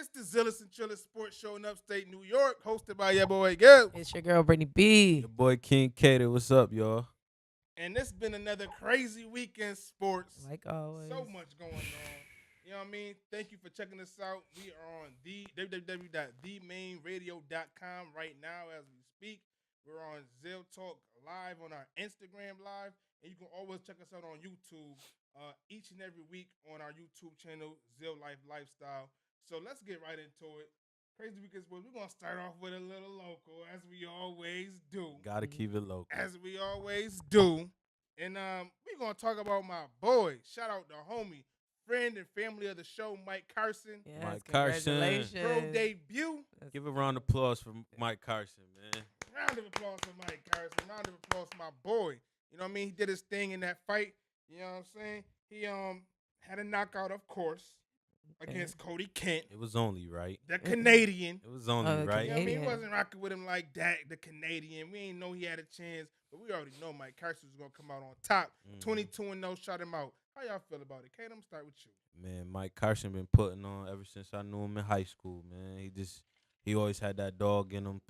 It's the Zillis and Trillis Sports Show in upstate New York, hosted by your boy Gil. It's your girl, Brittany B. Your boy King Cater, what's up, y'all? And it's been another crazy week in sports. Like always. So much going on. You know what I mean? Thank you for checking us out. We are on the www.themainradio.com right now as we speak. We're on Zeal Talk Live on our Instagram Live. And you can always check us out on YouTube each and every week on our YouTube channel, Zeal Life Lifestyle. So let's get right into it. Crazy Week in Sports. We're going to start off with a little local, as we always do. Gotta keep it local. As we always do. And we're going to talk about my boy. Shout out to homie, friend and family of the show, Mike Carson. Yes, Mike Carson. congratulations. Pro debut. Give a round of applause for Mike Carson, man. Round of applause for Mike Carson. Round of applause for my boy. You know what I mean? He did his thing in that fight. You know what I'm saying? He had a knockout, of course, against Cody Kent, It was only right. the Canadian. It was only right. You know what I mean? He Canadian. wasn't rocking with him like that, the Canadian. We ain't know he had a chance, but we already know Mike Carson was going to come out on top. 22-0, shut him out. How y'all feel about it? Kate, I'm going to start with you. Man, Mike Carson been putting on ever since I knew him in high school, man. He always had that dog in him.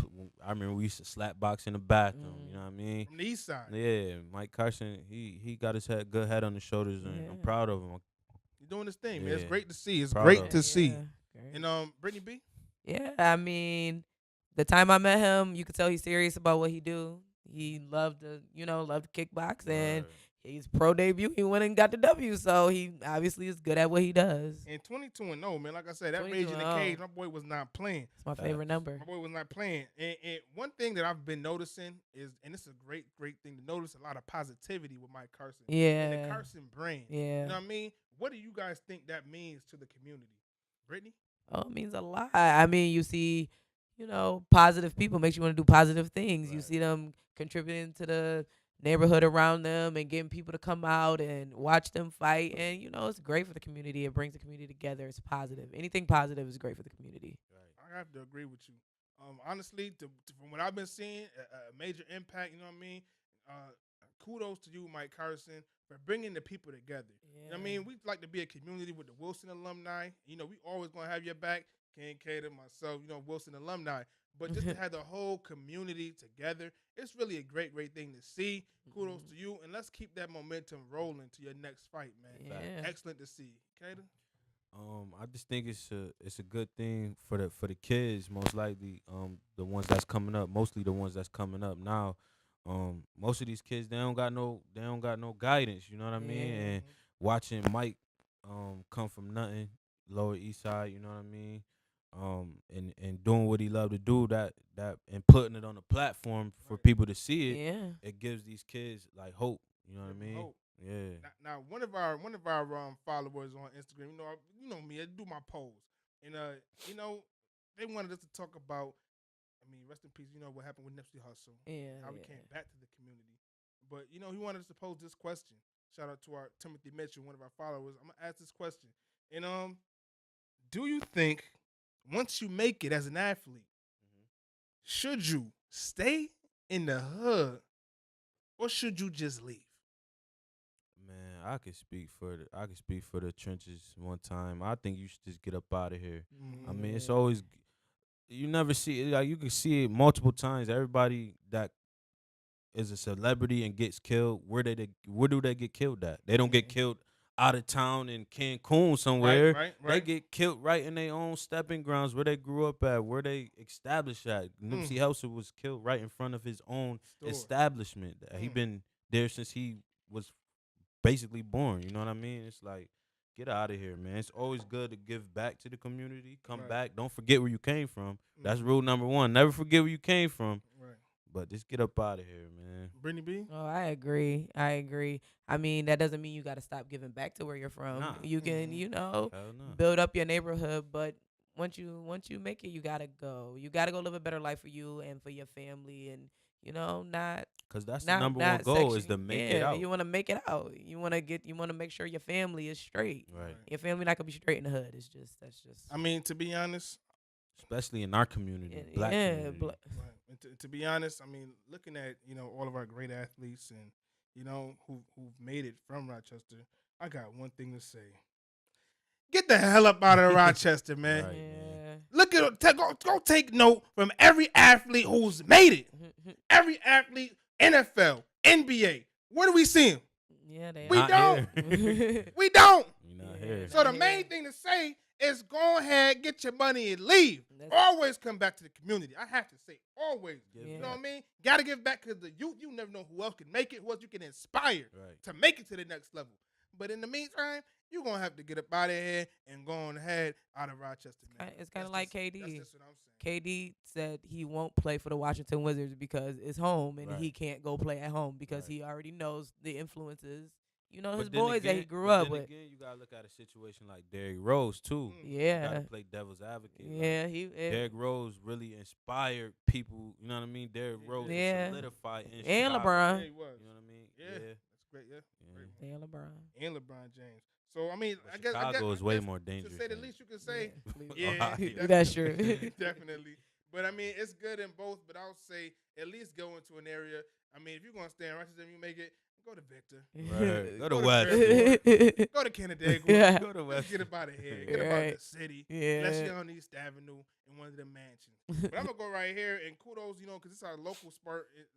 I remember we used to slap box in the bathroom, you know what I mean? From the east side. Yeah, Mike Carson, he got his good head on his shoulders, and I'm proud of him. He's doing his thing, man. It's Yeah. great to see. It's Proud great of to him. see. Great. And Brittany B? Yeah, I mean, the time I met him, you could tell he's serious about what he do. He loved to kickbox, and Word. his pro debut, he went and got the W. So he obviously is good at what he does. And 22-0, man. Like I said, that rage in the 22-0. cage, my boy was not playing. It's my Facts. favorite number. My boy was not playing. And one thing that I've been noticing is, and it's a great thing to notice, a lot of positivity with Mike Carson. And Yeah. the Carson brand. Yeah. You know what I mean? What do you guys think that means to the community? Brittany? Oh, it means a lot. I mean, you see, positive people makes you want to do positive things. You Right. see them contributing to the neighborhood around them and getting people to come out and watch them fight. And, it's great for the community. It brings the community together. It's positive. Anything positive is great for the community. I have to agree with you. Honestly, from what I've been seeing, a major impact, you know what I mean? Kudos to you, Mike Carson, for bringing the people together. You know what I mean? We like to be a community with the Wilson alumni. We always going to have your back. Ken Cater, myself, Wilson alumni. But just to have the whole community together, it's really a great thing to see. Kudos to you. And let's keep that momentum rolling to your next fight, man. Yeah. Excellent to see. Cater? I just think it's a good thing for the kids, most likely. The ones that's coming up, mostly the ones that's coming up now. Most of these kids, they don't got no guidance, you know what I mean? Yeah. And watching Mike come from nothing, Lower East Side, you know what I mean? And doing what he loved to do, that and putting it on a platform for people to see it, Yeah. it gives these kids like hope, you know what I mean? Hope. Yeah. Now, one of our followers on Instagram, you know me, I do my polls, and they wanted us to talk about. I mean, rest in peace. You know what happened with Nipsey Hussle, Yeah. how he came back to the community. But he wanted us to pose this question. Shout out to our Timothy Mitchell, one of our followers. I'm gonna ask this question, and do you think once you make it as an athlete, should you stay in the hood, or should you just leave? Man, I could speak for the trenches one time. I think you should just get up out of here. I mean, it's always you never see it, like you can see it multiple times. Everybody that is a celebrity and gets killed, where do they get killed at? They don't get killed out of town in Cancun somewhere. Right. They get killed right in their own stepping grounds where they grew up at, where they established at. Nipsey Hussle was killed right in front of his own Store. establishment. He been there since he was basically born. You know what I mean? It's like, get out of here, man. It's always good to give back to the community. Come Right. back. Don't forget where you came from. That's rule number one. Never forget where you came from. Right. But just get up out of here, man. Brittany B? Oh, I agree. I mean, that doesn't mean you got to stop giving back to where you're from. Nah. You can, Hell no. build up your neighborhood, but once you make it, you gotta go. You gotta go live a better life for you and for your family, and not Because that's not, the number not one goal section- is to make yeah, it out. You want to make it out. You want to make sure your family is straight. Right. Your family not gonna be straight in the hood. That's just. I mean, to be honest, Especially in our community, Yeah, black yeah, community. right. And to be honest, I mean, looking at all of our great athletes and who've made it from Rochester, I got one thing to say: get the hell up out of Rochester, man. Right, Yeah. Look at go take note from every athlete who's made it. Every athlete, NFL, NBA. Where do we see him? Yeah, they We Not don't. here. We don't. You not Yeah, here. So the not main here. thing to say is go ahead, get your money and leave. Always come back to the community. I have to say, always. Yeah. You know what I mean? Got to give back because the youth, you never know who else can make it, who else you can inspire Right. to make it to the next level. But in the meantime, you're going to have to get up out of here and go on ahead out of Rochester. Man. It's kind of like KD. That's just what I'm saying. KD said he won't play for the Washington Wizards because it's home and Right. he can't go play at home because Right. he already knows the influences. You know, But his then boys that he again- grew but up then with. Again, you gotta look at a situation like Derrick Rose too. You Yeah. gotta play devil's advocate. Yeah, Derrick Rose really inspired people. You know what I mean? Derrick Rose Yeah. solidified in and Chicago. LeBron. Yeah, he was. You know what I mean? Yeah. That's great. Yeah. Great. And LeBron. And LeBron James. So, I mean, But I guess Chicago is I way guess more to dangerous. say the than- least you can say. Yeah, Yeah, Ohio. That's true. Definitely. But I mean, it's good in both. But I'll say at least go into an area. I mean, if you're gonna stay in Rochester and you make it, go to Victor. Right. Go to Go to West. Fairfield. Go to Canandaigua. Yeah. Go to Let's West. get up out of here. Get up out Right. of the city. Yeah. Unless you're on East Avenue in one of the mansions. But I'm gonna go right here and kudos, because this is our local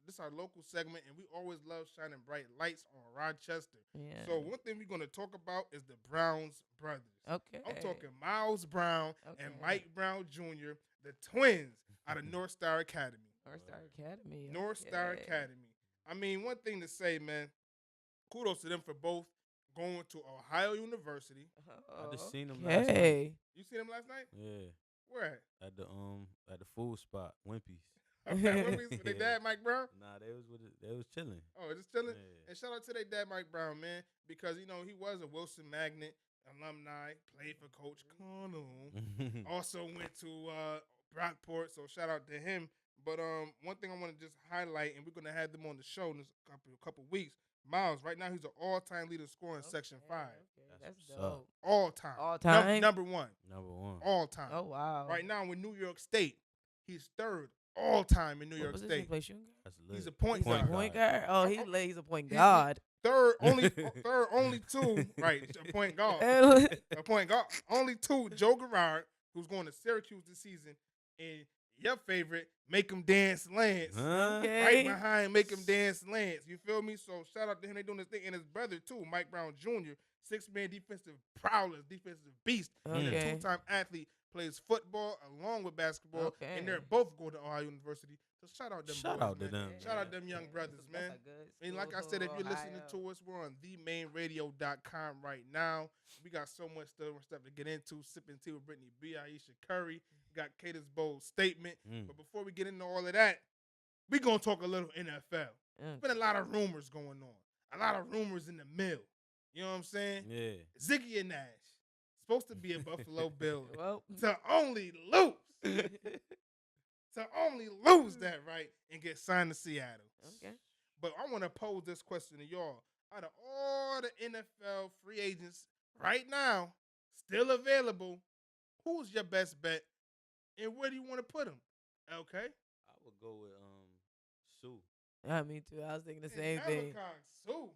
this is our local segment, and we always love shining bright lights on Rochester. Yeah. So one thing we're gonna talk about is the Browns brothers. Okay. I'm talking Miles Brown and Okay. Mike Brown Jr., the twins out of North Star Academy. North Star Academy. North Star okay. Academy. I mean, one thing to say, man, kudos to them for both going to Ohio University. I just seen them last night. Okay. You seen them last night? Yeah. Where at? At the food spot, Wimpy's. Okay, what we- they dad Mike Brown? Nah, they was chilling. Oh, just chilling? Yeah. And shout out to their dad Mike Brown, man, because, he was a Wilson Magnet alumni, played for Coach Connell. Also went to Brockport, so shout out to him. But one thing I want to just highlight, and we're going to have them on the show in a couple weeks, Miles, right now he's an all-time leader scorer in Section 5. Okay. That's what's up. dope. All time. All time? Number one. Number one. All time. Oh, wow. Right now with New York State, he's third all time in New What York position State. play shooting guard? That's lit. He's a point He's a guard. point guard? Oh, he's a point He- guard. Third, only two, right? A point guard. A point guard. Only two, Joe Girard, who's going to Syracuse this season, and your favorite, Make 'em Dance Lance. Huh? Okay. Right behind Make 'em Dance Lance. You feel me? So shout out to him. They doing this thing. And his brother, too, Mike Brown Jr., six-man defensive prowess, defensive beast. He's a Okay. two-time athlete, plays football along with basketball, Okay. and they're both going to Ohio University. So shout out them Shout boys, out to man. them. Shout out them young brothers, man. And like I said, if you're listening to us, we're on themainradio.com right now. We got so much stuff to get into. Sipping tea with Brittany B. Aisha Curry. We got Cater's bold statement. But before we get into all of that, we're going to talk a little NFL. There's been a lot of rumors going on. A lot of rumors in the mill. You know what I'm saying? Yeah. Ziggy and Nash. Supposed to be a Buffalo Bill. Well, To only lose. To only lose that right and get signed to Seattle. okay. But I want to pose this question to y'all. Out of all the NFL free agents right now, still available, who's your best bet and where do you want to put them? Okay? I would go with Sue. Yeah, me too. I was thinking the same thing. Sue.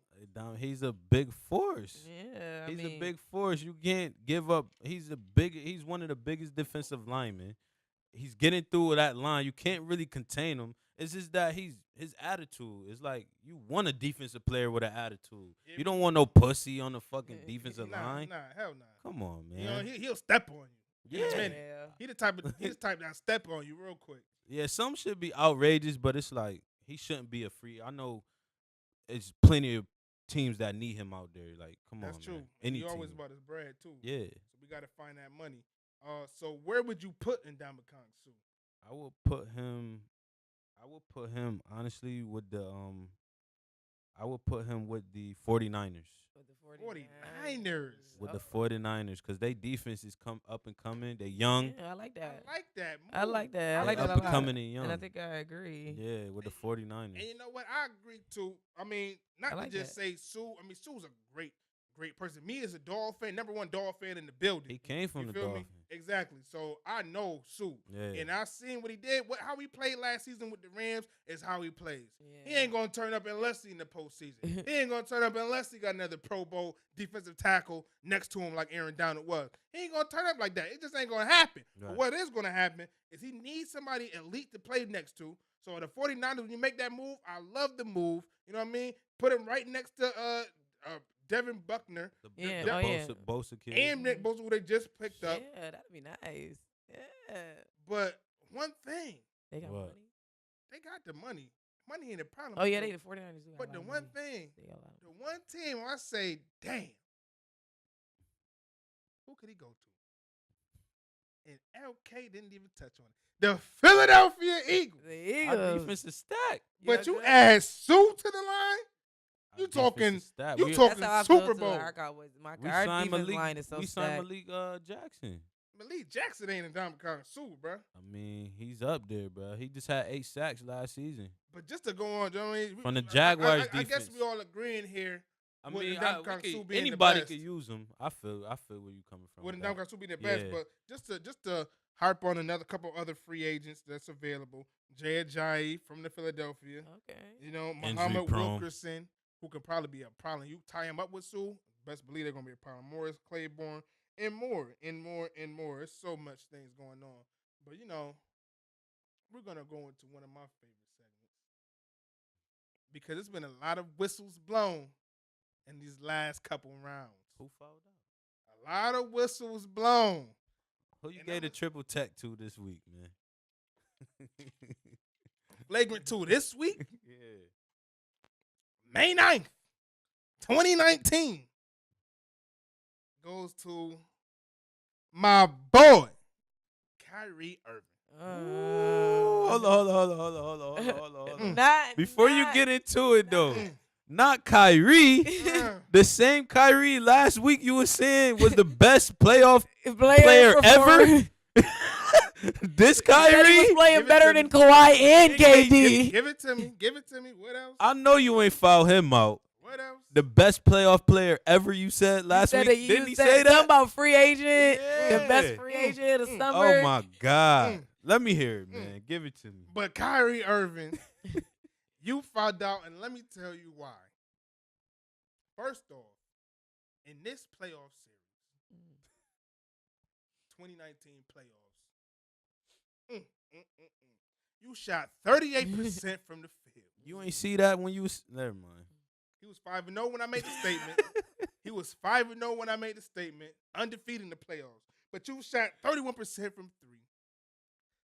He's a big force. Yeah, He's a big force. You can't give up. He's one of the biggest defensive linemen. He's getting through that line. You can't really contain him. It's just that his attitude is like you want a defensive player with an attitude. Yeah, You don't want no pussy on the fucking defensive Nah, line. hell nah. Come on, man. You know, he'll step on you. Yeah. In a minute. He the type that step on you real quick. Yeah, some should be outrageous, but it's like he shouldn't be a free. I know it's plenty of teams that need him out there. Like, come That's on, true. man. And Any he always team. about his bread too. Yeah, So we got to find that money. So where would you put Ndamukong Suh? I would put him. Honestly with the I would put him with the 49ers. With the 49ers. With the 49ers, because they defense is up and coming. They young. Yeah, I like that. I like that. I like that. I They like that up a and lot. coming and young. And I think I agree. Yeah, with the 49ers. And you know what? I agree too. I mean, not I like to just that. say Sue. I mean, Sue's a great, great person. Me as a dog fan, number one dog fan in the building. He came from you the feel Dolphins. me? Exactly. So I know Sue. Yeah. And I seen what he did. How he played last season with the Rams is how he plays. Yeah. He ain't going to turn up unless he in the postseason. He ain't going to turn up unless he got another Pro Bowl defensive tackle next to him like Aaron Donald was. He ain't going to turn up like that. It just ain't going to happen. Right. But what is going to happen is he needs somebody elite to play next to. So the 49ers, when you make that move, I love the move. You know what I mean? Put him right next to Devin Buckner. Bosa kid. And Nick Bosa, who they just picked up. Yeah, that'd be nice. Yeah. But one thing. They got What? money. They got the money. Money ain't a problem. Oh, yeah, the 49ers do got But a the lot of one money. thing, They got a lot of the one team I say, damn, who could he go to? And LK didn't even touch on it. The Philadelphia Eagles. The Our Eagles. defense is stacked. But you good? add Sue to the line? Our You defense talking- is stacked. you We- talking- That's how I feel Super too. Bowl. Our Cowboys, We our signed defense Malik. line is so We signed stacked. Malik Jackson. Malik Jackson ain't a Dominican kind of Sue, bro. I mean, he's up there, bro. He just had 8 sacks last season. But just to go on, you know what I mean? From the Jaguars I guess defense. we all agreeing here. I With mean, the Dominican Sue being the anybody best. could use him. I feel where you coming from. Wouldn't with that. Dominican Sue be the best? Yeah. But just to harp on another couple other free agents that's available. Jay Ajayi from the Philadelphia. Okay. You know, Injury Muhammad prone. Wilkerson, who could probably be a problem. You tie him up with Sue, best believe they're gonna be a problem. Morris Claiborne, and more. There's so much things going on. But you know, we're gonna go into one of my favorite segments. Because it's been a lot of whistles blown in these last couple rounds. Who fouled out? A lot of whistles blown. Who you And gave I'm the triple tech to this week, man? Flagrant 2 this week, Yeah. May 9th, 2019, goes to my boy, Kyrie Irving. Hold on. Not Before you get into it, though, not Kyrie. The same Kyrie last week you were saying was the best playoff player ever. This He was Kyrie? playing Give it better to than me. Kawhi and KD. Give it to me. Give it to me. What else? I know you ain't foul him out. What else? The best playoff player ever, you said last Said week. that Didn't he you said say something that? about free agent, the Yeah. best free agent of the summer. Oh, my God. Mm. Let me hear it, man. Give it to me. But Kyrie Irving, you found out, and let me tell you why. First off, in this playoff series, 2019 playoffs, you shot 38% from the field. You ain't see that when you was... Never mind. He was 5-0 when I made the statement. He was 5-0 when I made the statement, undefeated in the playoffs. But you shot 31% from 3.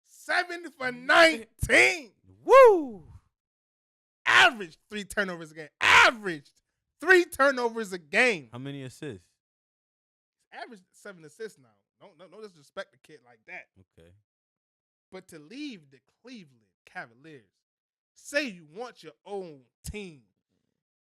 7 for 19. Woo! Averaged 3 turnovers a game. Averaged 3 turnovers a game. How many assists? Averaged 7 assists now. No disrespect the kid like that. Okay. But to leave the Cleveland Cavaliers, say you want your own team,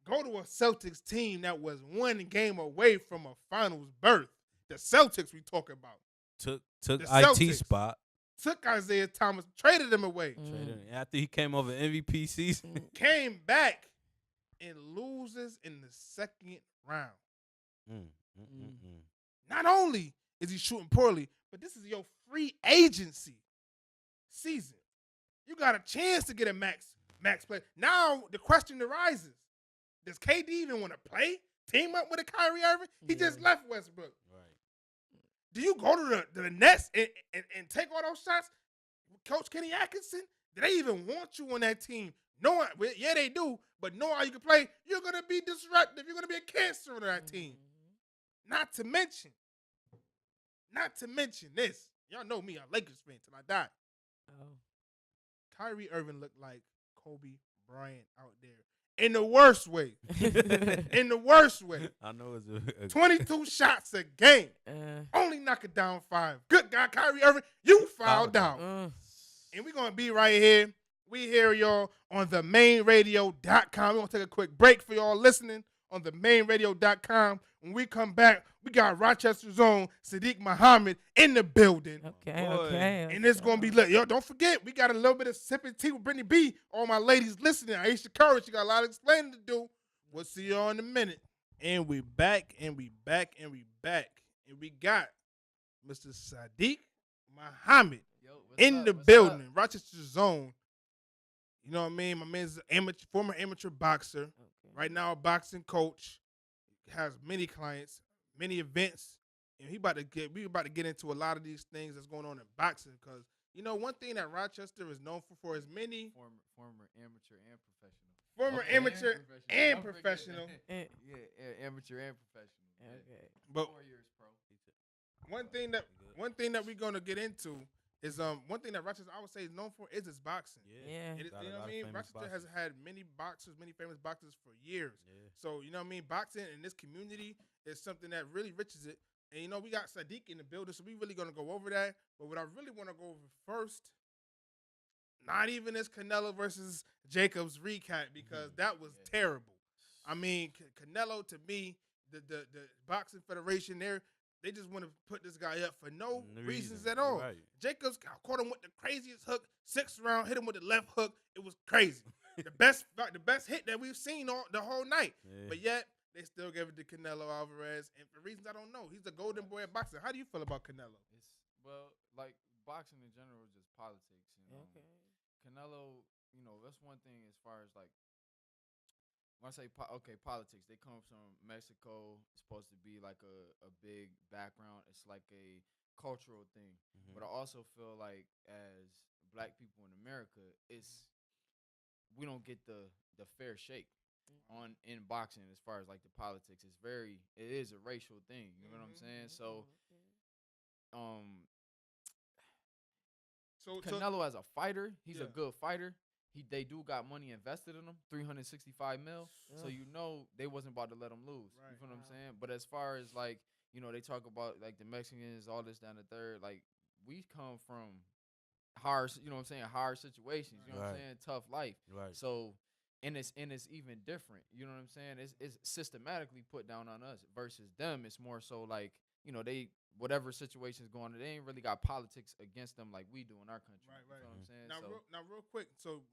go to a Celtics team that was 1 game away from a finals berth. The Celtics we talking about. Took The IT Celtics. spot. Took Isaiah Thomas, traded him away. Traded him. After he came over MVP season. Came back and loses in the second round. Not only is he shooting poorly, but this is your free agency season. You got a chance to get a max play. Now the question arises: does KD even want to play? Team up with a Kyrie Irving? He just left Westbrook. Right. Do you go to the Nets and take all those shots? Coach Kenny Atkinson, do they even want you on that team? Knowing, well, yeah, they do, but knowing how you can play, you're going to be disruptive. You're going to be a cancer on that team. Not to mention this. Y'all know me, I'm a Lakers fan till I die. Oh. Kyrie Irving looked like Kobe Bryant out there. In the worst way. In the worst way. I know it's a 22 shots a game. Only knock it down 5. Good guy, Kyrie Irving. You fouled out. And we're going to be right here. We here, y'all, on themainradio.com. We're going to take a quick break for y'all listening on themainradio.com. When we come back, we got Rochester's own Saadiq Muhammad in the building. Okay. And it's going to be lit. Yo, don't forget, we got a little bit of sipping tea with Brittany B. All my ladies listening. Aisha Curry, she got a lot of explaining to do. We'll see y'all in a minute. And we back, and we back, and we back. And we got Mr. Saadiq Muhammad Yo, in the what's building, up? Rochester Zone. You know what I mean? My man's former amateur boxer. Okay. Right now, a boxing coach. Has many clients, many events. And we about to get into a lot of these things that's going on in boxing. Because, you know, one thing that Rochester is known for is many Former amateur and professional. former Okay, amateur and Don't forget- professional. yeah, amateur and professional. Yeah. Okay. But 4 years pro. one thing that we're gonna get into is one thing that Rochester I would say is known for is its boxing. Yeah. It is, Got a you know lot what I of mean? famous Rochester has boxers. had many famous boxers for years. Yeah. So you know what I mean? Boxing in this community is something that really riches it. And you know we got Saadiq in the building, so we really gonna go over that. But what I really want to go over first, not even is Canelo versus Jacobs recap because that was terrible. I mean, Canelo to me, the boxing federation they just want to put this guy up for no reasons at all. Right. Jacobs caught him with the craziest hook, 6th round, hit him with the left hook. It was crazy. the best hit that we've seen all the whole night. Yeah. But yet they still gave it to Canelo Alvarez, and for reasons I don't know. He's the golden boy of boxing. How do you feel about Canelo? Well, like boxing in general is just politics. You know, Okay. Canelo. You know, that's one thing as far as like when I say politics, they come from Mexico. It's supposed to be like a big background. It's like a cultural thing. Mhm. But I also feel like as black people in America, we don't get the fair shake on in boxing as far as like the politics. It is a racial thing. You know what I'm saying? So So Canelo as a fighter, he's a Yeah. good fighter. They do got money invested in him, 365 mil. So Ugh. you know they wasn't about to let him lose. Right. You feel what I'm Wow. saying? But as far as like, you know, they talk about like the Mexicans, all this down the third, like we come from hard, you know what I'm saying, hard situations. You know what I'm Right. saying? Tough life. Right. So and it's even different. You know what I'm saying? It's systematically put down on us versus them. It's more so like, you know, they whatever situation's going on, they ain't really got politics against them like we do in our country. Right, You right. know what I'm saying? Now, So real quick. So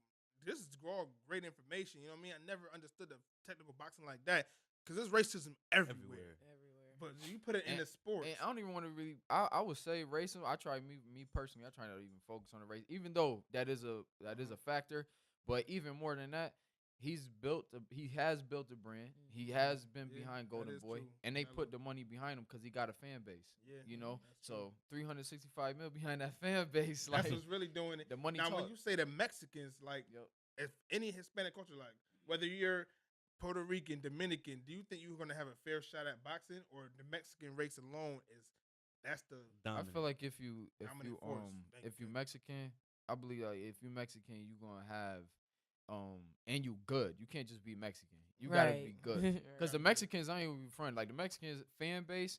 this is all great information. You know what I mean? I never understood the technical boxing like that because there's racism everywhere. Everywhere. But you put it in the sports. And I don't even want to really. I would say racism. I try me personally. I try not to even focus on the race, even though that is a factor. But even more than that, he has built a brand. He has been Yeah, behind that Golden is Boy, true. and they Canelo. put the money behind him because he got a fan base. Yeah, You know, that's true. so 365 mil behind that fan base. That's Like what's really doing it. the money Now, talk. when you say the Mexicans, like Yep. if any Hispanic culture, like whether you're Puerto Rican, Dominican, do you think you're gonna have a fair shot at boxing, or the Mexican race alone that's the Dominant. I feel like if you Dominant force. Thank if you. you Mexican, I believe like if you Mexican, you gonna have and you good. You can't just be Mexican. You gotta be Right. good. Because the Right. Mexicans, I ain't even be front. Like the Mexicans fan base,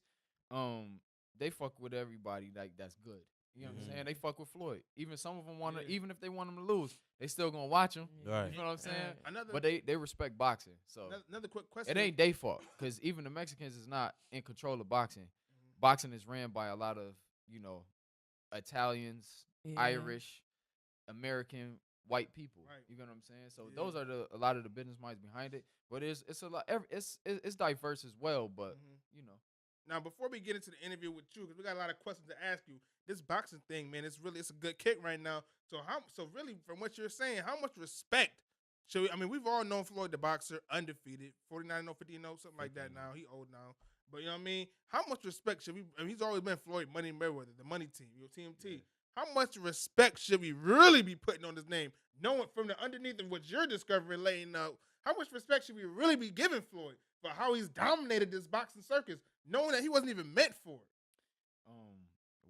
they fuck with everybody like that's good. You know what I'm Mhm. saying? They fuck with Floyd. Even some of them wanna, Yeah. even if they want him to lose, they still gonna watch him. Right. You know what I'm saying? Another But they respect boxing. So another quick question. it ain't their fault. Because even the Mexicans is not in control of boxing. Mhm. Boxing is ran by a lot of, you know, Italians, Yeah. Irish, American, white people. Right. You know what I'm saying? So Yeah. those are a lot of the business minds behind it. But it's a lot. It's diverse as well. But Mhm. you know, Now, before we get into the interview with you, because we got a lot of questions to ask you, this boxing thing, man, it's a good kick right now. So really, from what you're saying, how much respect should we? I mean, we've all known Floyd the boxer, undefeated, 49-0, 50-0, something like that. 50-0. Now he old now, but you know what I mean. How much respect should we? I mean, he's always been Floyd Money Mayweather, the money team, your TMT. Yeah. How much respect should we really be putting on his name, knowing from the underneath of what you're discovering, laying out? How much respect should we really be giving Floyd for how he's dominated this boxing circus, knowing that he wasn't even meant for it?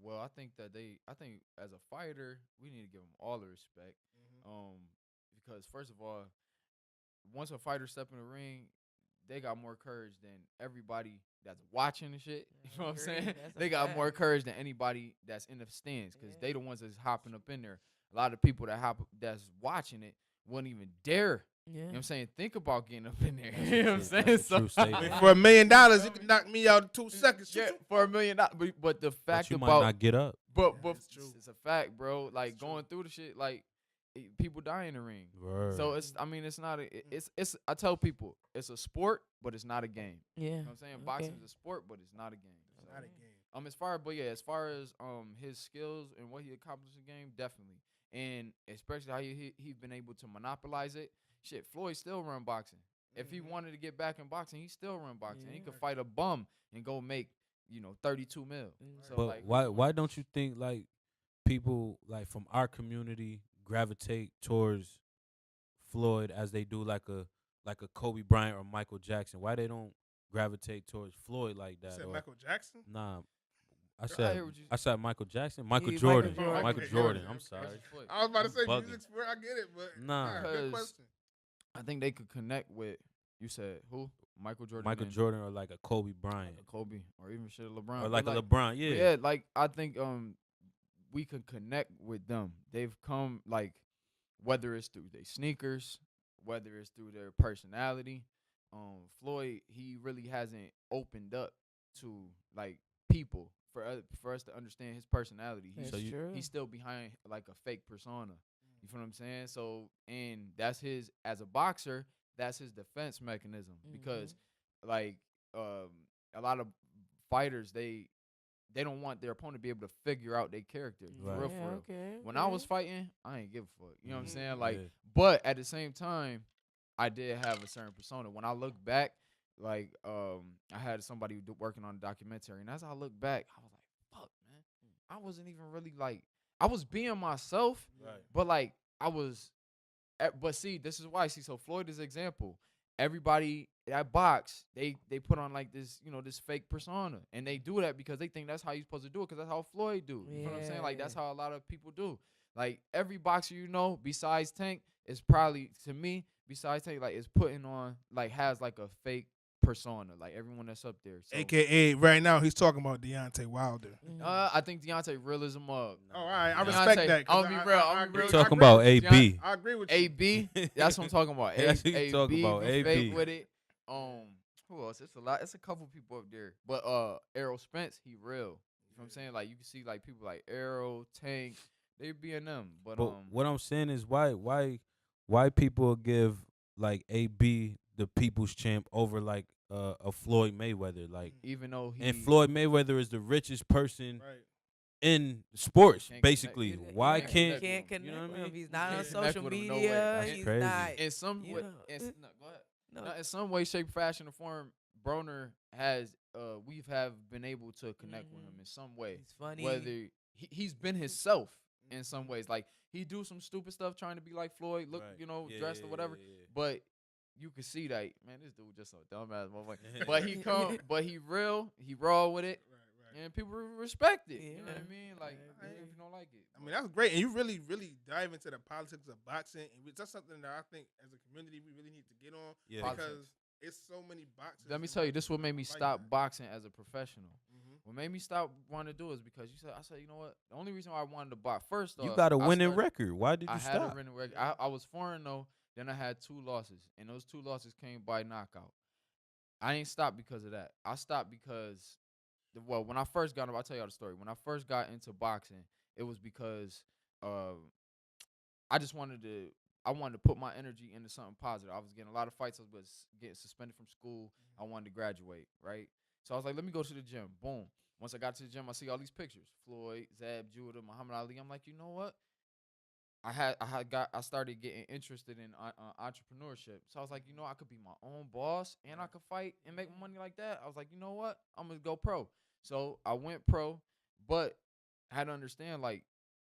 well, I think as a fighter, we need to give them all the respect. Because first of all, once a fighter step in the ring, they got more courage than everybody that's watching and shit. You know what I'm Agreed. saying? That's a They got more fact. courage than anybody that's in the stands because Yeah. they the ones that's hopping up in there. A lot of people that's watching it wouldn't even dare. Yeah. You know what I'm saying? Think about getting up in there. That's You know what I'm a saying? true- that's a true I statement. mean, for $1 million, you can knock me out in 2 seconds. Yeah, for $1 million. But the But fact you might about not get up. But Yeah, but it's true. it's a fact, bro. Like It's true. going through the shit, like people die in the ring. Word. So it's it's not it's I tell people it's a sport, but it's not a game. Yeah. You know what I'm saying? Boxing is a sport, but it's not a game. It's not a game. As far as his skills and what he accomplished in the game, definitely. And especially how he's been able to monopolize it. Shit, Floyd still run boxing. If he wanted to get back in boxing, he still run boxing. Yeah. He could fight a bum and go make, 32 mil. So But like, why don't you think like people like from our community gravitate towards Floyd as they do like a Kobe Bryant or Michael Jackson? Why they don't gravitate towards Floyd like You that? said Or, Michael Jackson? nah, I hear what you- I said Michael Jackson, Michael Yeah, Jordan, Michael Jordan. Michael Okay, Jordan. okay, I'm okay. sorry. I was about to I'm say bugging. music sport. I get it, but Nah. good Because question. I think they could connect with, you said who? Michael Jordan. Michael and Jordan or like a Kobe Bryant like a Kobe or even shit LeBron. or But like a LeBron. Yeah. Yeah, like I think we could connect with them. They've come like whether it's through their sneakers, whether it's through their personality. Floyd, he really hasn't opened up to like people for us to understand his personality. That's So true. He's still behind like a fake persona. You feel what I'm saying? So, and that's his as a boxer, that's his defense mechanism because like a lot of fighters they don't want their opponent to be able to figure out their character. Right. For real. Okay. When I was fighting, I ain't give a fuck. You know what I'm saying? Like, Yeah. but at the same time, I did have a certain persona. When I look back, like, I had somebody working on a documentary, and as I look back, I was like, fuck, man. I wasn't even really like, I was being myself, Right. but like, I was, but see, this is why. See, so Floyd is an example. Everybody that box, they put on like this, this fake persona, and they do that because they think that's how you're supposed to do it, because that's how Floyd do. You know what I'm saying? Like that's how a lot of people do. Like every boxer besides Tank, is probably to me besides Tank, like is putting on like has like a fake persona, like everyone that's up there. So, AKA right now he's talking about Deontay Wilder. I think Deontay realism up. Oh, all right, I Deontay, respect that. 'Cause I'll be real. I I'll be agree- real. I Talking agree about with you. AB. I agree with you. AB, that's what I'm talking about. That's what you AB, talking about, be AB. fake with it. Who else? It's a lot. It's a couple people up there. But Errol Spence, he real. You know what I'm saying? Like you can see like people like Arrow, Tank, they be in them. But what I'm saying is why people give like AB the people's champ over like a Floyd Mayweather, like, even though he and Floyd Mayweather is the richest person Right. in sports, Can't basically. connect. Why Yeah, can't Can't you connect know what I with mean? him. He's not on can't connect social with him no way. media. That's He's crazy. not. in some you way, know, no, go ahead. No. In some way, shape, fashion, or form, Broner has have been able to connect with him in some way. He's funny. Whether he's been himself in some ways, like he do some stupid stuff trying to be like Floyd, look, Right. dressed or whatever. Yeah. But you can see that, man, this dude just a dumbass motherfucker. But he come, but he real, he raw with it, Right. and people respect it. You know what I Yeah. mean? Like, I even if you don't like it. I mean, that's great. And you really, really dive into the politics of boxing. And that's something that I think as a community we really need to get on. Yeah. Because it's so many boxers. Let me tell you, this is what made me like stop that. boxing as a professional. Mhm. What made me stop wanting to do is because I said, you know what? The only reason why I wanted to box, first off, You got a I winning started- record. Why did you I stop? had a winning record. I was 4-0. Then I had 2 losses, and those 2 losses came by knockout. I ain't stopped because of that. I stopped because, when I first got, I'll tell y'all the story. When I first got into boxing, it was because I just wanted to. I wanted to put my energy into something positive. I was getting a lot of fights. I was getting suspended from school. I wanted to graduate, right? So I was like, let me go to the gym. Boom. Once I got to the gym, I see all these pictures: Floyd, Zab, Judah, Muhammad Ali. I'm like, you know what? I started getting interested in entrepreneurship. So I was like, you know, I could be my own boss and I could fight and make money like that. I was like, you know what? I'm gonna go pro. So I went pro, but I had to understand, like,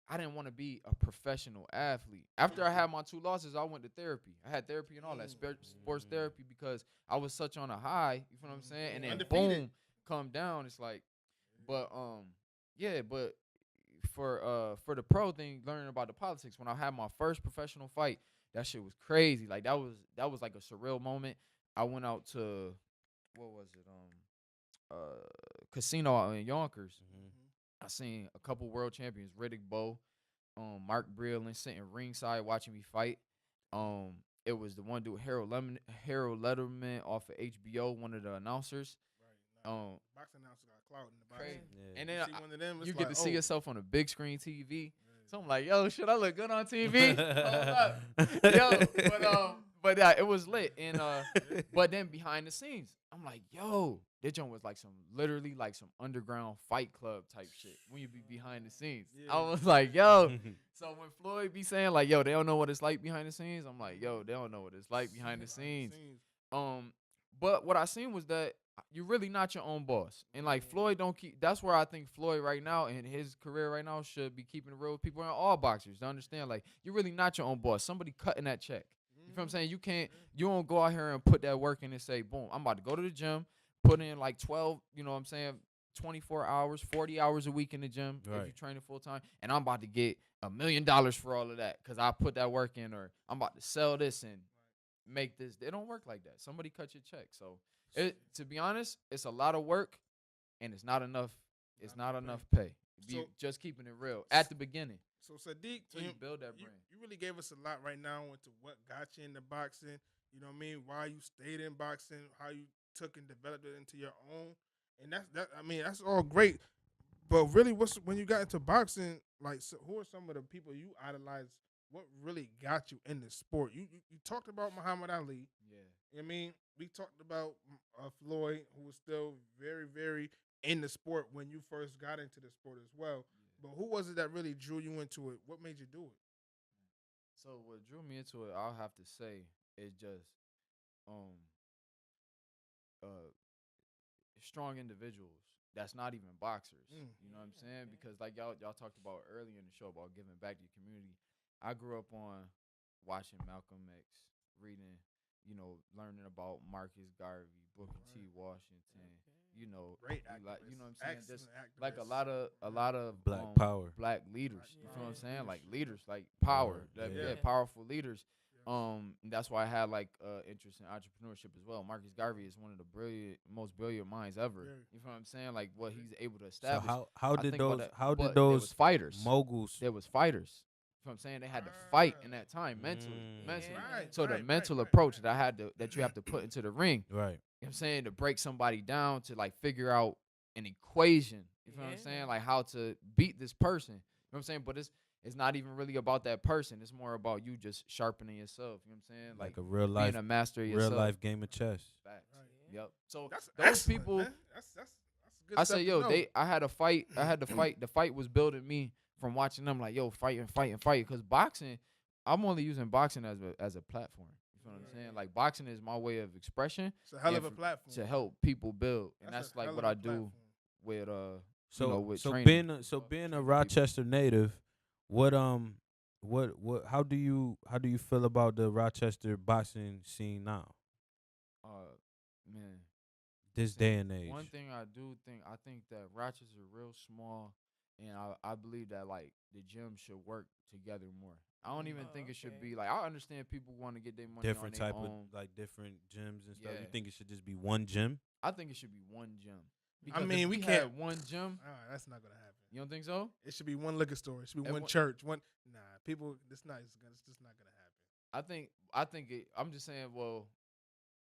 I didn't want to be a professional athlete. After I had my 2 losses, I went to therapy. I had therapy and all that sports therapy because I was such on a high. You feel what I'm saying? And then Undefeated. boom, come down. It's like, but but for the pro thing, learning about the politics. When I had my first professional fight, that shit was crazy. Like that was like a surreal moment. I went out to what was it? Casino out in Yonkers. I seen a couple world champions, Riddick Bowe, Mark Breland sitting ringside watching me fight. It was the one dude, Harold Letterman off of HBO, one of the announcers. Right. Boxing announcer got clout in the boxing. Crazy. Yeah. And then See one of them, it's you get like, to see oh. yourself on a big screen TV. So I'm like, yo, should I look good on TV? Hold up. Yo, but it was lit. And but then behind the scenes, I'm like, yo, that joint was like literally like some underground fight club type shit when you be behind the scenes. Yeah. I was like, yo. So when Floyd be saying like, yo, they don't know what it's like behind the scenes, I'm like, yo, they don't know what it's like behind the scenes. But what I seen was that you're really not your own boss. And like Floyd don't keep, that's where I think Floyd right now in his career right now should be keeping it real with people and all boxers to understand like you're really not your own boss. Somebody cutting that check. You feel what I'm saying? You don't go out here and put that work in and say, boom, I'm about to go to the gym, put in like 12, you know what I'm saying, 24 hours, 40 hours a week in the gym if you're training full time, and I'm about to get $1 million for all of that because I put that work in, or I'm about to sell this and make this. It don't work like that. Somebody cut your check. So to be honest, it's a lot of work and it's not enough. It's not enough pay. Just keeping it real at the beginning. So Saadiq, so you build that brand. You really gave us a lot right now into what got you into boxing. You know what I mean? Why you stayed in boxing, how you took and developed it into your own. And that's all great. But really, when you got into boxing, like, so who are some of the people you idolize? What really got you in the sport? You talked about Muhammad Ali. Yeah. I mean, we talked about Floyd, who was still very, very in the sport when you first got into the sport as well. Yeah. But who was it that really drew you into it? What made you do it? So what drew me into it, I'll have to say, is just strong individuals that's not even boxers. You know what I'm saying? Because like y'all talked about earlier in the show about giving back to your community. I grew up on watching Malcolm X, reading, learning about Marcus Garvey, Booker T. Washington. Great like, you know what I'm saying? Just activists. like a lot of black power, black leaders. You feel what I'm saying? Like leaders, like power, powerful leaders. That's why I had like interest in entrepreneurship as well. Marcus Garvey is one of the most brilliant minds ever. You feel what I'm saying? Like what he's able to establish. So how did those there was fighters moguls? There was fighters. You know what I'm saying? They had to fight in that time mentally. Right, so the mental approach that you have to put into the ring. Right. You know what I'm saying? To break somebody down, to like figure out an equation. You feel what I'm saying? Like how to beat this person. You know what I'm saying? But it's not even really about that person. It's more about you just sharpening yourself. You know what I'm saying? Like a real life, being a master of yourself. Real life game of chess. Facts. Yep. So that's those people, man. That's good I stuff say, to yo, know. I had to fight. The fight was building me from watching them. Like, yo, fight. Because boxing, I'm only using boxing as a platform. You know what I'm saying? Like boxing is my way of expression. It's a hell of a platform to help people build, and that's like what I do with training. Being a Rochester native, what how do you feel about the Rochester boxing scene now? Man, this day and age. One thing I think that Rochester is real small, and I believe that like the gyms should work together more. I don't even think it should be like, I understand people want to get their money different on type their of own. like different gyms and stuff. You think it should just be one gym? I think it should be one gym. Because I mean, we can't have one gym. That's not gonna happen. You don't think so? It should be one liquor store. It should be one church. People. It's just not gonna happen. I think it. I'm just saying. Well,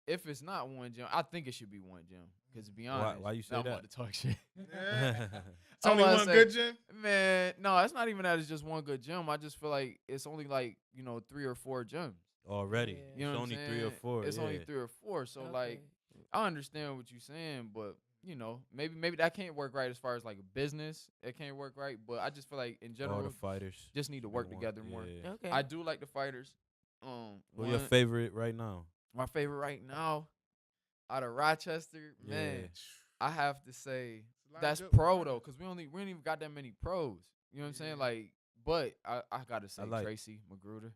if it's not one gym, I think it should be one gym. Because to be honest, why you say that? I'm about to talk shit. It's only one good gym. Man, no, it's not even that. It's just one good gym. I just feel like it's only like 3 or 4 gyms already. You know it's what only I'm 3 or 4. It's only 3 or 4. So like, I understand what you're saying, but maybe that can't work right as far as like a business. It can't work right, but I just feel like in general, all the fighters just need to work together more. Okay. I do like the fighters. What's your favorite right now? My favorite right now, out of Rochester, man, I have to say that's pro though, cause we ain't even got that many pros. You know what I'm saying? Like, but I gotta say Tracy Magruder.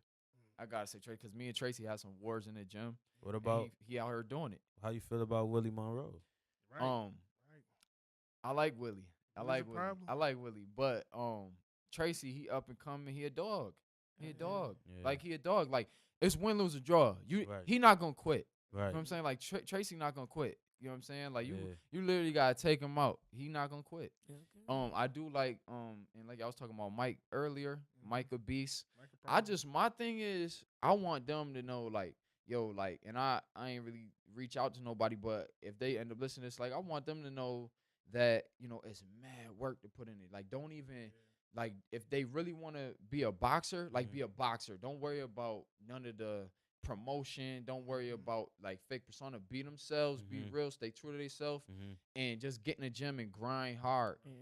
I gotta say Tracy, cause me and Tracy had some wars in the gym. What about he out here doing it? How you feel about Willie Monroe? Right. I like Willie. I like Willie, but Tracy, he up and coming. He a dog. He a dog. Yeah. Like he a dog. Like it's win, lose, or draw. He not gonna quit. Right. You know what I'm saying? Like Tracy not gonna quit. You know what I'm saying? Like you literally gotta take him out. He not gonna quit. Okay. I do like and like I was talking about Mike earlier, Mike a beast. My thing is I want them to know like, yo, like, and I ain't really reach out to nobody, but if they end up listening to this, like I want them to know that, it's mad work to put in it. Like don't even Like if they really want to be a boxer, like be a boxer. Don't worry about none of the promotion. Don't worry about like fake persona. Be themselves. Be real. Stay true to themselves, and just get in the gym and grind hard. Yeah.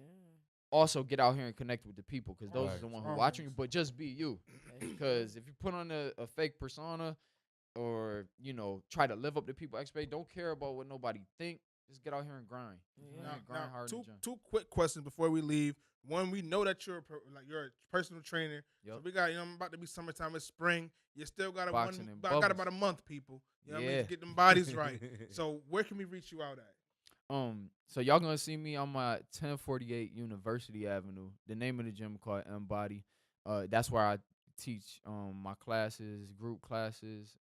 Also, get out here and connect with the people because those are the ones who Always. watching you. But just be you, because if you put on a fake persona, or try to live up to people's expectations, don't care about what nobody think. Just get out here and grind. Grind hard in the gym. Two quick questions before we leave. One, we know that you're a personal trainer. Yep. So we got, I'm about to be summertime. It's spring. You still got Boxing and got about a month, people. You know what I mean? Yeah. To get them bodies right. So where can we reach you out at? So y'all gonna see me on my 1048 University Avenue. The name of the gym called Embody. That's where I teach my classes, group classes,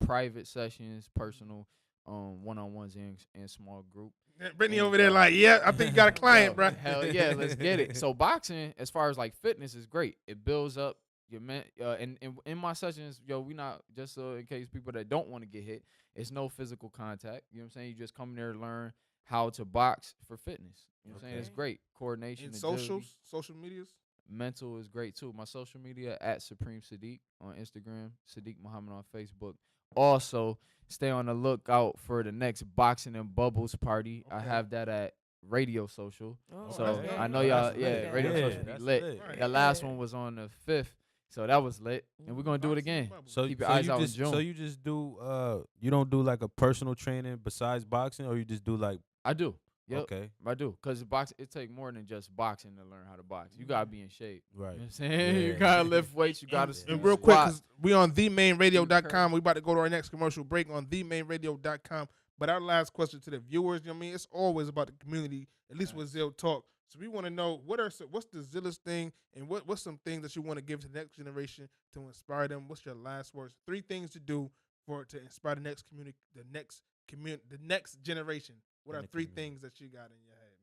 private sessions, personal, one-on-ones and small group. Brittany over there like, yeah, I think you got a client, bro. Hell yeah, let's get it. So boxing, as far as like fitness, is great. It builds up your man. And in my sessions, we not just in case people that don't want to get hit. It's no physical contact. You know what I'm saying? You just come there to learn how to box for fitness. You know what I'm saying? It's great coordination. And agility. social medias. Mental is great too. My social media at Supreme Saadiq on Instagram, Saadiq Muhammad on Facebook. Also, stay on the lookout for the next Boxing and Bubbles party. I have that at Radio Social. So I know y'all, Radio Social be lit. Right. That last one was on the 5th, so that was lit, and we're gonna do it again. So keep your eyes out in just, June. So you just do you don't do like a personal training besides boxing, or you just do like I do. Yep. Okay. I do. Because it take more than just boxing to learn how to box. You got to be in shape. Right. You know what I'm saying? Yeah. You got to lift weights. You got to And real quick, because we on themainradio.com. We about to go to our next commercial break on themainradio.com. But our last question to the viewers, you know what I mean? It's always about the community, at least with Zeal Talk. So we want to know what's the Zillest thing, and what's some things that you want to give to the next generation to inspire them? What's your last words? 3 things to do to inspire the next community, the next generation. What are 3 things that you got in your head,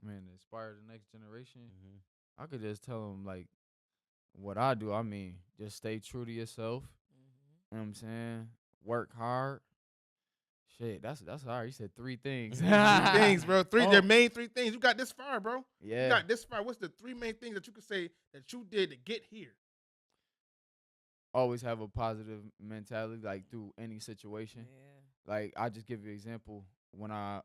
man? Man, to inspire the next generation, I could just tell them, like, what I do. I mean, just stay true to yourself. You know what I'm saying? Work hard. Shit, that's hard. You said 3 things. 3 things, bro. Their main 3 things. You got this far, bro. Yeah. You got this far. What's the 3 main things that you could say that you did to get here? Always have a positive mentality, like, through any situation. Yeah. Like, I just give you an example. When I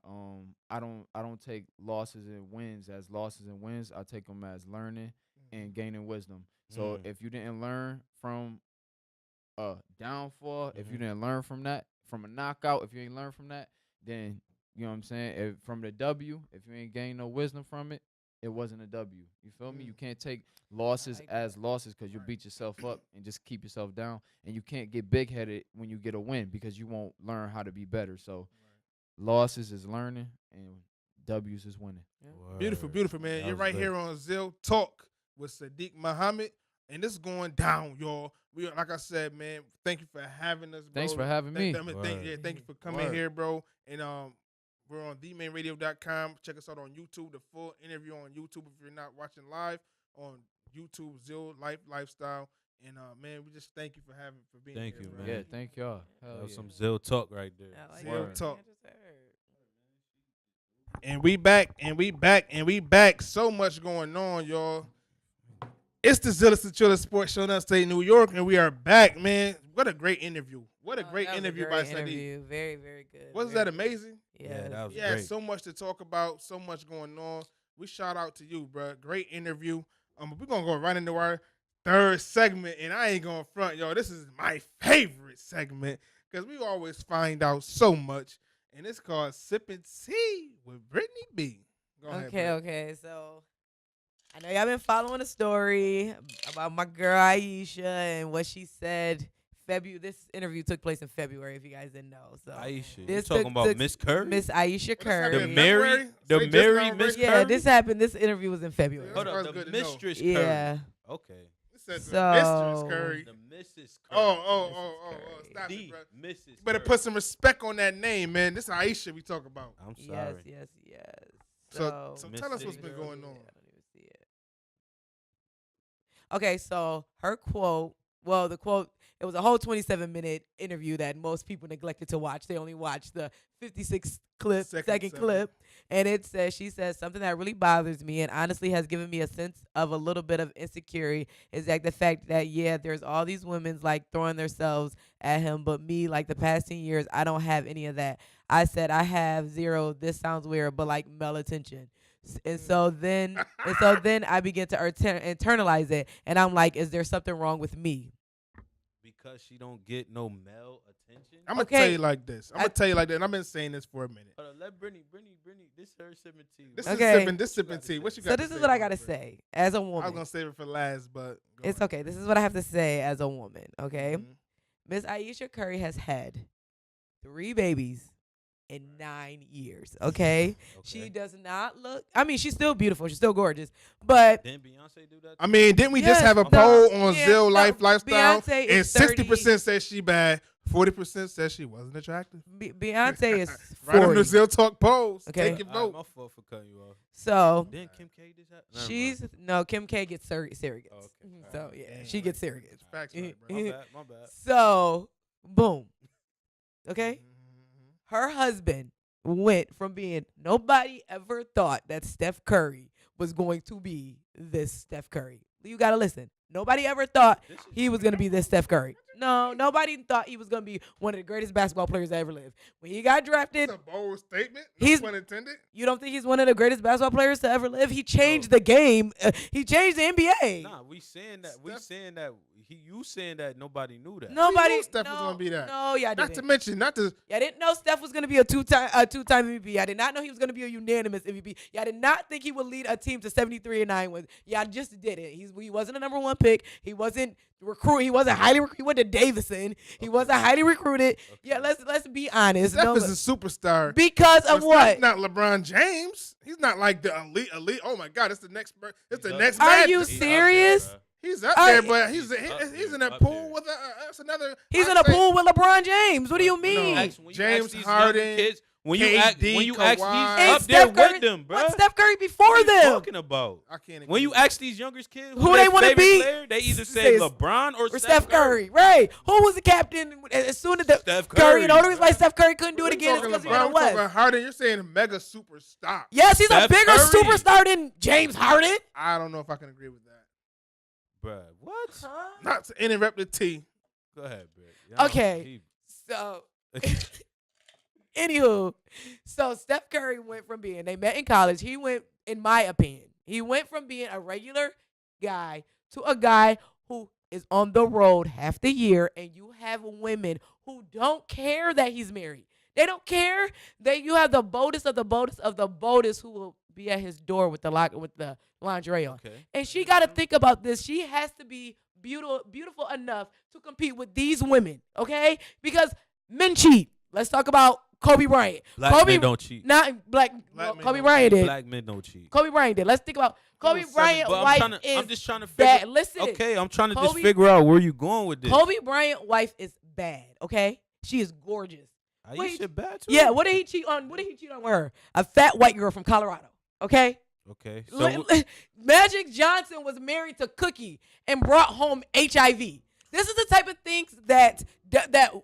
don't take losses and wins as losses and wins. I take them as learning and gaining wisdom. So if you didn't learn from a downfall, if you didn't learn from that, from a knockout, if you ain't learn from that, then you know what I'm saying. If from the W, if you ain't gain no wisdom from it, it wasn't a W. You feel me? You can't take losses as losses because you'll beat yourself up and just keep yourself down. And you can't get big headed when you get a win because you won't learn how to be better. So. Losses is learning, and W's is winning. Yeah. Beautiful, man. You're right here on Zeal Talk with Saadiq Muhammad, and this is going down, y'all. Like I said, man, thank you for having us, bro. Thanks for having me. Thank you for coming here, bro. And we're on themainradio.com. Check us out on YouTube. The full interview on YouTube if you're not watching live on YouTube, Zeal Lifestyle. And man, we just thank you for being here. Thank you, bro. man. Yeah, thank y'all. That was some Zeal Talk right there. Zeal Talk. And we back. So much going on, y'all. It's the Zillest and Chillest Sports Show in Upstate New York, and we are back, man. What a great interview. What a great interview by Saadiq. Very, very good. Wasn't that amazing? Yeah, that was Yeah, great. so much to talk about, so much going on. We shout out to you, bro. Great interview. We're going to go right into our 3rd segment, and I ain't going to front, y'all. This is my favorite segment because we always find out so much, and it's called Sipping Tea with Brittany B. Go ahead, Okay. So I know y'all been following the story about my girl Aisha and what she said. This interview took place in February, if you guys didn't know. So Aisha, this you talking about Miss Curry? Miss Aisha Curry. The Mary Miss Curry? Yeah, this happened. This interview was in February. Hold That's up, good the to know. Mistress Curry. Yeah. Okay. It says So- Mistress Curry. The Mrs. Curry. Oh, stop The it, bro. Mrs. You better Curry. put some respect on that name, man. This is Aisha we talk about. I'm sorry. Yes. So Miss tell us City what's been Girl, going on. I don't even see it. Okay, so her quote well, the quote, it was a whole 27-minute interview that most people neglected to watch. They only watched the 56-second clip. And she says, something that really bothers me and honestly has given me a sense of a little bit of insecurity is like the fact that, yeah, there's all these women like throwing themselves at him, but me, like the past 10 years, I don't have any of that. I said, I have zero, this sounds weird, but like male attention. And so then I begin to internalize it, and I'm like, is there something wrong with me? Because she don't get no male attention. I'm gonna tell you like this. I'm gonna tell you like that. And I've been saying this for a minute. Let Brittany. This is her sipping tea. This is sipping tea. What you got? So this is what I gotta say as a woman. I was gonna save it for last, but it's okay. This is what I have to say as a woman. Okay, Miss Ayesha Curry has had 3 babies in 9 years. Okay? She does not look. I mean, she's still beautiful. She's still gorgeous. But didn't Beyonce do that? I mean, didn't we just have a poll on Zeal lifestyle? Beyonce and 60% says she bad. 40% says she wasn't attractive. Beyonce is 40. Right on the Zeal Talk polls. Okay. Take your vote. My fault for cutting you off. So Didn't Kim K do that? No, Kim K gets surrogates. Oh, okay. So yeah, she gets surrogates. Facts, right, bro. My bad. So boom. Okay? Her husband went from being nobody ever thought that Steph Curry was going to be this Steph Curry. You got to listen. Nobody ever thought he was going to be this Steph Curry. No, nobody thought he was going to be one of the greatest basketball players that ever lived. When he got drafted. That's a bold statement. No pun intended. You don't think he's one of the greatest basketball players to ever live? He changed the game. He changed the NBA. Nah, we saying that. You saying that nobody knew that. Nobody knew Steph was going to be that. No, y'all didn't. Not to mention, I didn't know Steph was going to be a two-time MVP. I did not know he was going to be a unanimous MVP. Y'all did not think he would lead a team to 73-9 wins. Y'all just did it. He wasn't a number 1 pick. He wasn't recruited. He wasn't highly recruited. He went to Davidson. He wasn't highly recruited. Okay. Yeah, let's be honest. Steph is a superstar. Because of what? Steph's not LeBron James. He's not like the elite. Oh my God, it's the next. It's the next. Are you serious? He's up there, but he's in that pool with that's another. He's in a pool with LeBron James. What do you mean? No, James Harden. When you ask, he's up there with them, bro. What's Steph Curry before what them? What are you talking about? I can't. When you ask these younger kids who they want to be, player, they either say LeBron or Steph Curry. Right? Who was the captain as soon as Steph Curry? And the only reason why Steph Curry couldn't do it again is because he went west. About Harden, you're saying a mega superstar. Yes, he's a bigger superstar than James Harden. I don't know if I can agree with that. Bruh, what? Not to interrupt the tea. Go ahead, bro. Okay. So, anywho, so Steph Curry went from being, they met in college. He went, in my opinion, he went from being a regular guy to a guy who is on the road half the year, and you have women who don't care that he's married. They don't care. You have the boldest of the boldest of the boldest who will be at his door with the lingerie on. Okay. And she got to think about this. She has to be beautiful enough to compete with these women, okay? Because men cheat. Let's talk about Kobe Bryant. Black men don't cheat. Kobe Bryant did. Black men don't cheat. Kobe Bryant did. Let's think about Kobe Bryant's wife is I'm just trying to figure bad. Listen. Okay, I'm trying to just figure out where you going with this. Kobe Bryant's wife is bad, okay? She is gorgeous. Ayesha bad too? Yeah, what did he cheat on? What did he cheat on with her? A fat white girl from Colorado, okay? Okay. So Magic Johnson was married to Cookie and brought home HIV. This is the type of things that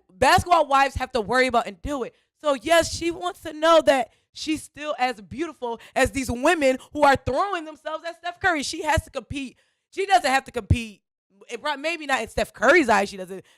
basketball wives have to worry about and deal with. So yes, she wants to know that she's still as beautiful as these women who are throwing themselves at Steph Curry. She has to compete. She doesn't have to compete. Maybe not in Steph Curry's eyes.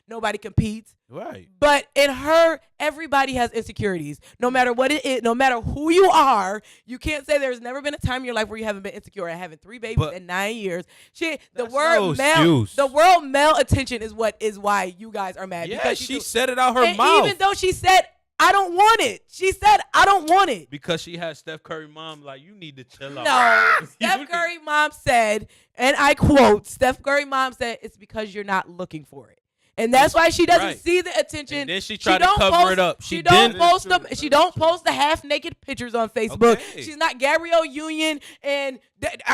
Nobody competes. Right. But in her, everybody has insecurities. No matter what it is, no matter who you are, you can't say there's never been a time in your life where you haven't been insecure. And having 3 babies in 9 years, the word male attention is why you guys are mad. Yeah, because she said it out her mouth. Even though she said, I don't want it. She said, I don't want it. Because she had Steph Curry mom like, you need to chill out. No, Steph Curry mom said, and I quote, Steph Curry mom said, it's because you're not looking for it. And that's why she doesn't see the attention. And then she tried to cover it up. She don't post the half-naked pictures on Facebook. Okay. She's not Gabrielle Union. And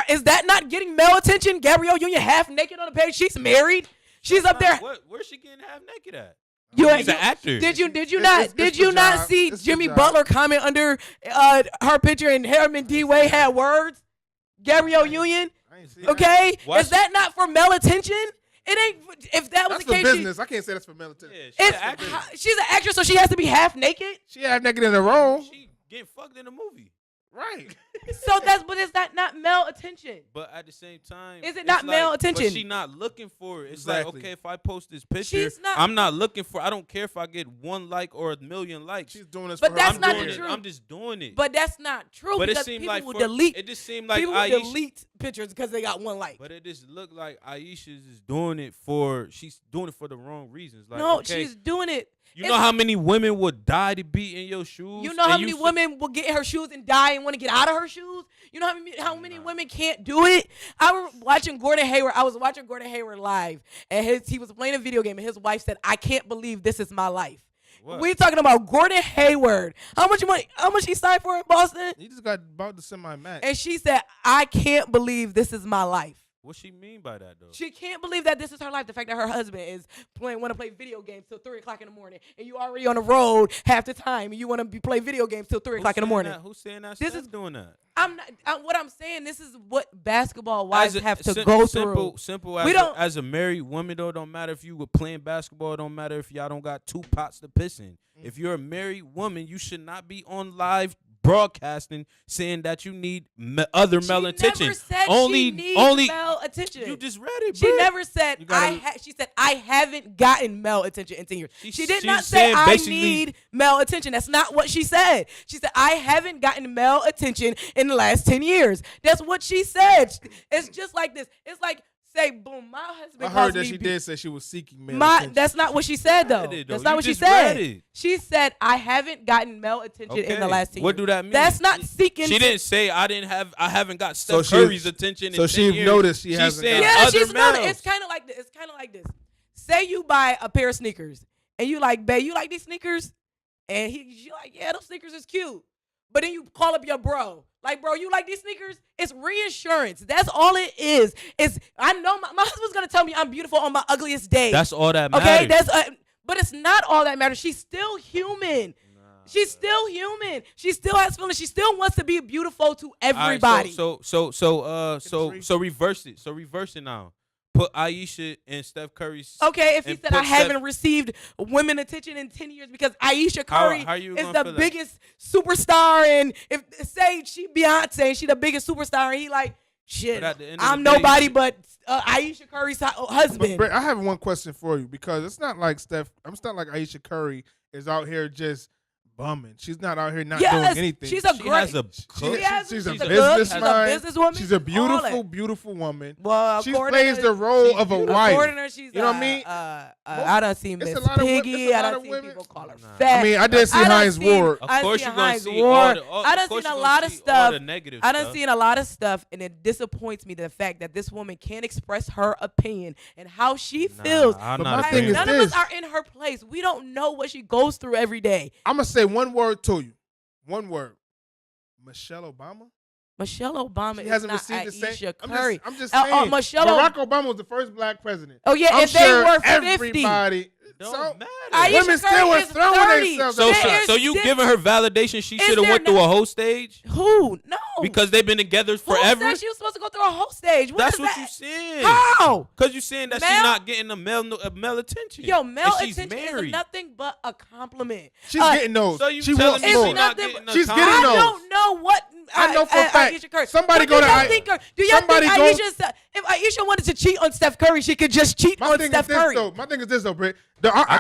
is that not getting male attention? Gabrielle Union half-naked on the page? She's married. She's up there. Where's she getting half-naked at? He's an actor. Did you not see Jimmy Butler comment under her picture and Harriman D. Wade had words? Gabrielle Union. Okay, is that not for male attention? It ain't. If that was That's the case, for business. I can't say that's for military. Yeah, she's an actress, so she has to be half naked. She half naked in the role. She getting fucked in the movie. Right. So but is that not male attention? But at the same time, is it not male attention? But she not looking for it. It's exactly. like, okay, if I post this picture, I'm not looking for. I don't care if I get 1 like or 1,000,000 likes. She's doing this, but for that's her. not the truth. I'm just doing it. But that's not true. But because it seemed people like will delete. It just seemed like people Aisha delete pictures because they got 1 like. But it just looked like Aisha's is doing it for. She's doing it for the wrong reasons. Like, no, okay, she's doing it. You know how many women would die to be in your shoes? You know how many women will get in her shoes and die and want to get out of her shoes? You know how many women can't do it? I was watching Gordon Hayward. I was watching Gordon Hayward live, and he was playing a video game, and his wife said, "I can't believe this is my life." What? We talking about Gordon Hayward. How much money? How much he signed for in Boston? He just got about the semi-max. And she said, "I can't believe this is my life." What she mean by that though? She can't believe that this is her life. The fact that her husband is want to play video games till 3 o'clock in the morning, and you already on the road half the time, and you want to play video games till 3 o'clock in the morning. Who's saying that? This is doing that. I'm not. What I'm saying, this is what basketball wives have to go through. Simple. As a married woman, though, don't matter if you were playing basketball. Don't matter if y'all don't got 2 pots to piss in. If you're a married woman, you should not be on live broadcasting saying that you need other male attention. Never said only male attention. You just read it, She bro. never said she said I haven't gotten male attention in 10 years. She did not say I need male attention. That's not what she said. She said I haven't gotten male attention in the last 10 years. That's what she said. It's just like this. It's like, say, boom, my husband. I heard that she did say she was seeking male attention. That's not what she said, though. That's not what she said. She said, I haven't gotten male attention in the last 10 years. What do that mean? That's not seeking. She didn't say I haven't got Steph Curry's attention. So she noticed she hasn't. She's noticed. It's kind of like this. It's kind of like this. Say you buy a pair of sneakers and you like, babe, you like these sneakers? And you like, yeah, those sneakers is cute. But then you call up your bro. Like, bro, you like these sneakers? It's reassurance. That's all it is. I know my husband's going to tell me I'm beautiful on my ugliest day. That's all that matters. Okay, but it's not all that matters. She's still human. She's still human. She still has feelings. She still wants to be beautiful to everybody. Right, so reverse it. So reverse it now. Put Aisha and Steph Curry's. Okay, if he said I haven't received women attention in 10 years because Aisha Curry is the biggest superstar, and if say she Beyonce and she the biggest superstar, and he like, shit, I'm nobody but Aisha Curry's husband. But Brett, I have one question for you, because it's not like Aisha Curry is out here just bumming. She's not out here not doing anything. She's a businesswoman. She's a beautiful woman. Well, she plays the role of a wife. According to her, she's, you know what I mean? I done seen Miss Piggy. I done seen people call her fat. I mean, I did see Hines Ward. Of course you're going to see I done seen a lot of stuff. I done seen a lot of stuff, and it disappoints me the fact that this woman can't express her opinion and how she feels. But my thing is none of us are in her place. We don't know what she goes through every day. I'm going to say one word to you. One word. Michelle Obama? Michelle Obama she hasn't is not received the Aisha Curry. I'm just saying. Barack Obama was the first black president. Oh, yeah, and they were 50. Everybody. Don't matter. Women still were throwing themselves. So you giving her validation she should have went through a whole stage? Who? No. Because they've been together forever? Who said she was supposed to go through a whole stage? That's what you saying. How? Because you saying that she's not getting a male attention. Yo, male attention is nothing but a compliment. She's getting those. So you telling me she's not getting those? She's getting those. I don't know what. I know for a fact. Somebody go to Aisha. Do you think Aisha, if Aisha wanted to cheat on Steph Curry, she could just cheat on Steph Curry? My thing is this, though, Britt.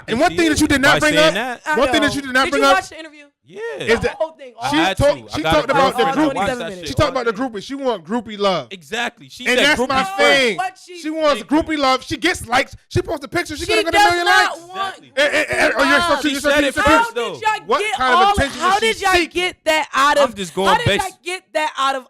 And one thing that you did not bring up. One thing that you did not bring up. Did you watch the interview? Yeah. Is the whole thing. She talked about the groupies. She talked about the groupies. She want groupie love. Exactly. And that's my thing. She wants groupie love. She gets likes. She posts a picture. She gonna get 1 million likes. She said it first, though. What kind of attention How did y'all get that out of? I'm just going based. How did y'all get that out of?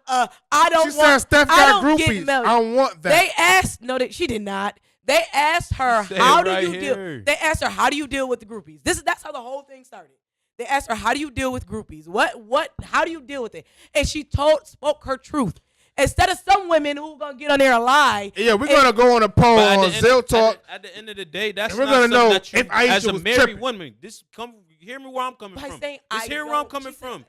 I don't want. She said Steph got groupies. I don't want that. They asked. No, she did not. They asked her, how do you deal? They asked her, how do you deal with the groupies? That's how the whole thing started. They asked her, how do you deal with groupies? How do you deal with it? And she spoke her truth. Instead of some women who are gonna get on there and lie. Yeah, we're gonna go on a poll on Zeal Talk. At the end of the day, that's we're gonna know if Aisha as a was married tripping. woman. Hear me where I'm coming from. Hear where I'm coming from.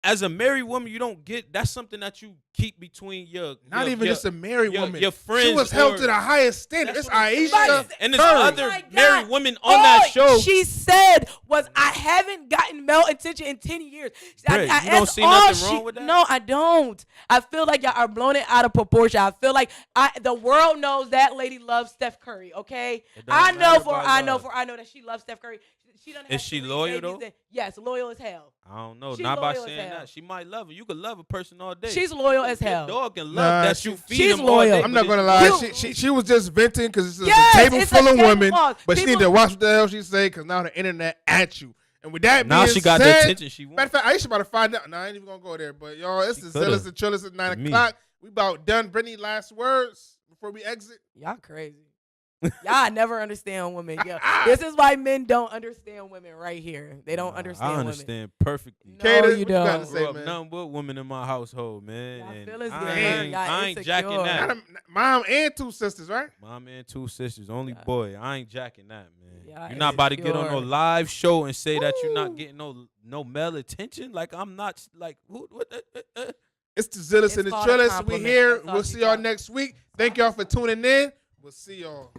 as a married woman, you don't get. That's something that you keep between your just a married woman. Your friends. She was held to the highest standard. It's Aisha. And there's other married women on that show. All she said was, I haven't gotten male attention in 10 years. You don't see nothing wrong with that? No, I don't. I feel like y'all are blowing it out of proportion. I feel like the world knows that lady loves Steph Curry, okay? I know that she loves Steph Curry. Is she loyal though? Yes, loyal as hell. I don't know. She's Not by loyal as saying hell. that. She might love her. You could love a person all day. She's loyal as hell. Your dog can love that you feed she's him loyal. all day. I'm not gonna lie. She was just venting because it's a table full of women, but she need to watch what the hell she say because now the internet at you. And with that now being she got said, the attention she wants. Matter of fact, Aisha about to find out. Nah, I ain't even gonna go there. But y'all, it's the Zealous and Chillers at 9 o'clock. We about done. Brittany, last words before we exit. Y'all crazy. Y'all never understand women. Yo, this is why men don't understand women right here. They don't understand women. I understand perfectly. No, you don't. You say, man? Nothing but women in my household, man. I ain't jacking that. Mom and 2 sisters, right? Mom and 2 sisters. Only boy. I ain't jacking that, man. You're not not about to get on no live show and say that you're not getting no male attention. Like I'm not. Like who? What? It's the Zealous and the Trillers. We here. We'll see y'all next week. Thank y'all for tuning in. We'll see y'all.